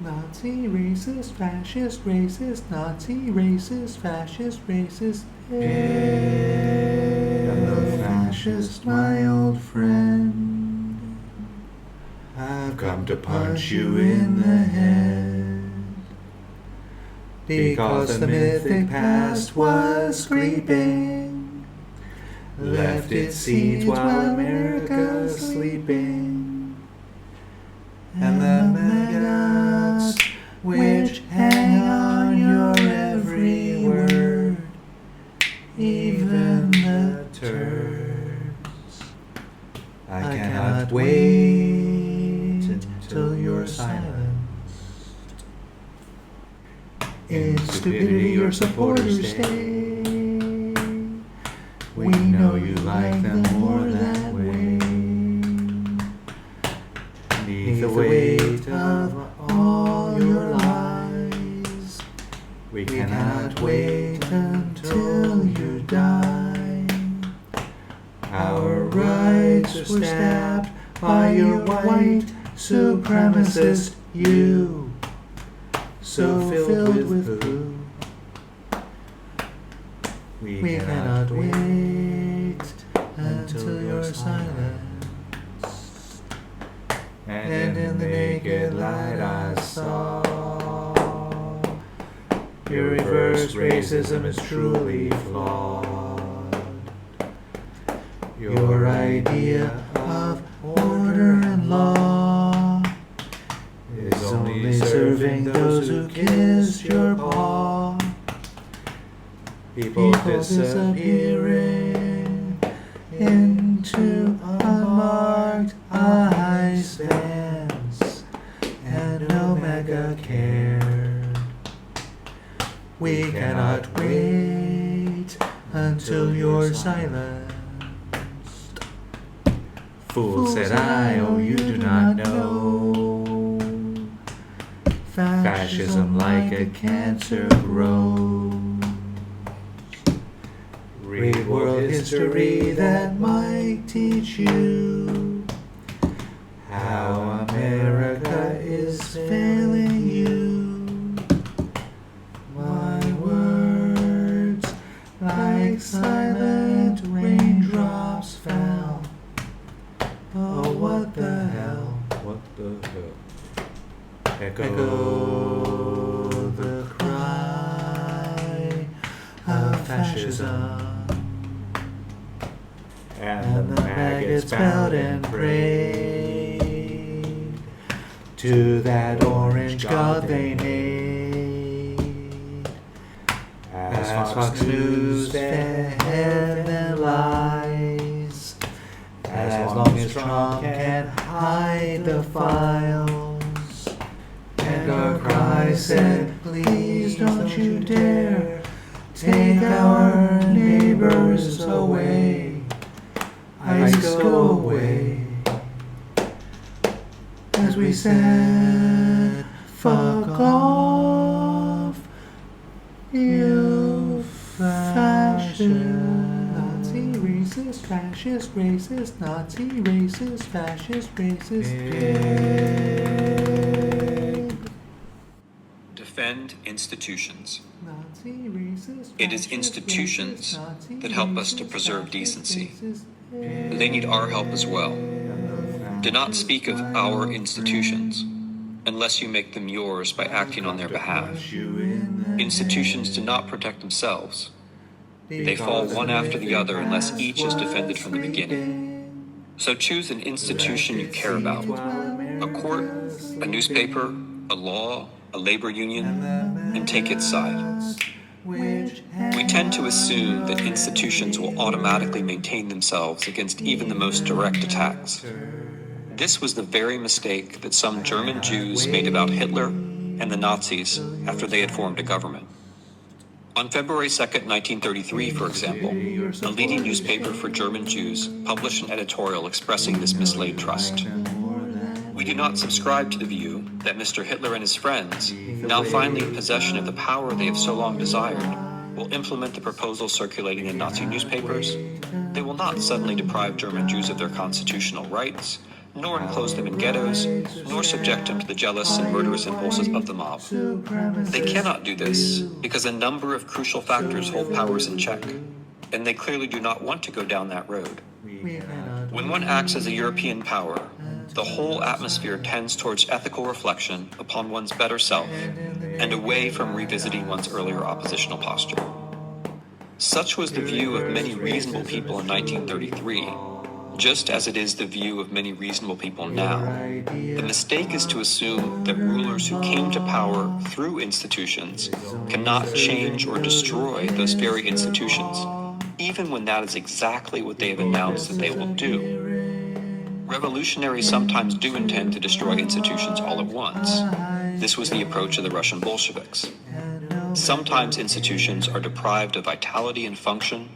Nazi, racist, fascist, racist, Nazi, racist, fascist, racist. Hello, fascist, my old friend. I've come to punch you in the head. Because the mythic past was creeping, left its seeds while America's sleeping. And the maggots which hang on your every word, even the turds. I cannot wait until you're silenced. In stupidity your supporters stay. We know you like them more that way. Beneath the weight of all your lies, we cannot wait until you die. Our rights were stabbed by your white supremacist you, so filled with poo. We cannot wait until you're silenced. And in the naked light I saw your reverse racism is truly flawed. Your idea of order and law is only serving those who kiss your paw. People disappearing into unmarked ice spans, and Omega cared. We cannot wait until you're silenced. Fool, said I, oh you do not know. Fascism like a cancer grows. Read world history that might teach you how America is failing you. My words, like silent raindrops fell. Oh, what the hell? What the hell? Echo the cry of fascism. And the maggots bowed and prayed to that orange god they made. As Fox News fed their lies, as long as Trump can hide the files. And our cry said, please don't you dare take our neighbors away. ICE go away. As we said, fuck off, you fascist. Nazi, racist, fascist, racist, Nazi, racist, fascist, racist. Pig. Defend institutions. Nazi, racist, It is fascist, institutions racist, Nazi, that help us to racist, preserve fascist, decency. racist. They need our help as well. Do not speak of our institutions unless you make them yours by acting on their behalf. Institutions do not protect themselves. They fall one after the other unless each is defended from the beginning. So choose an institution you care about. A court, a newspaper, a law, a labor union, and take its side. We tend to assume that institutions will automatically maintain themselves against even the most direct attacks. This was the very mistake that some German Jews made about Hitler and the Nazis after they had formed a government. On February 2nd, 1933, for example, a leading newspaper for German Jews published an editorial expressing this mislaid trust. We do not subscribe to the view that Mr. Hitler and his friends, now finally in possession of the power they have so long desired, will implement the proposals circulating in Nazi newspapers. They will not suddenly deprive German Jews of their constitutional rights, nor enclose them in ghettos, nor subject them to the jealous and murderous impulses of the mob. They cannot do this because a number of crucial factors hold powers in check, and they clearly do not want to go down that road. When one acts as a European power, the whole atmosphere tends towards ethical reflection upon one's better self and away from revisiting one's earlier oppositional posture. Such was the view of many reasonable people in 1933, just as it is the view of many reasonable people now. The mistake is to assume that rulers who came to power through institutions cannot change or destroy those very institutions, even when that is exactly what they have announced that they will do. Revolutionaries sometimes do intend to destroy institutions all at once. This was the approach of the Russian Bolsheviks. Sometimes institutions are deprived of vitality and function,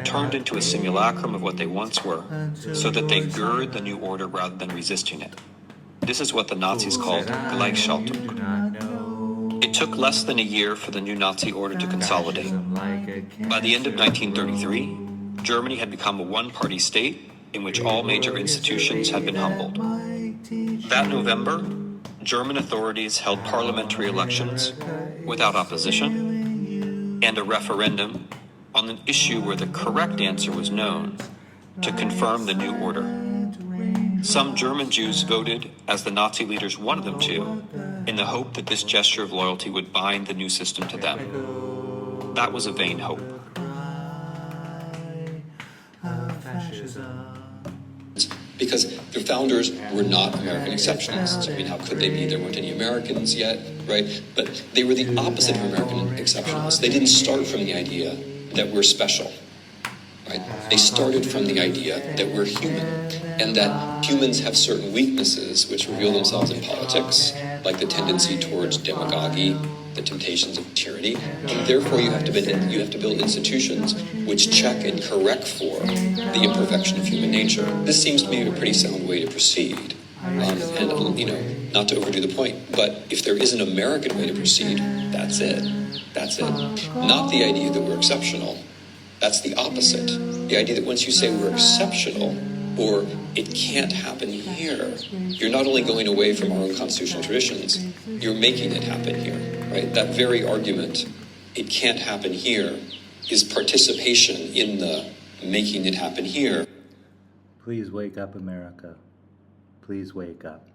turned into a simulacrum of what they once were, so that they gird the new order rather than resisting it. This is what the Nazis called Gleichschaltung. It took less than a year for the new Nazi order to consolidate. By the end of 1933, Germany had become a one-party state in which all major institutions had been humbled. That November, German authorities held parliamentary elections without opposition and a referendum on an issue where the correct answer was known to confirm the new order. Some German Jews voted as the Nazi leaders wanted them to, in the hope that this gesture of loyalty would bind the new system to them. That was a vain hope. Because the founders were not American exceptionists. I mean, how could they be? There weren't any Americans yet, right? But they were the opposite of American exceptionists. They didn't start from the idea that we're special, right? They started from the idea that we're human, and that humans have certain weaknesses which reveal themselves in politics, like the tendency towards demagogy, the temptations of tyranny, and therefore you have to build institutions which check and correct for the imperfection of human nature. This seems to me a pretty sound way to proceed, and not to overdo the point, but if there is an American way to proceed, that's it. That's it. Not the idea that we're exceptional. That's the opposite. The idea that once you say we're exceptional, or it can't happen here, you're not only going away from our own constitutional traditions, you're making it happen here, right? That very argument, it can't happen here, is participation in the making it happen here. Please wake up, America. Please wake up.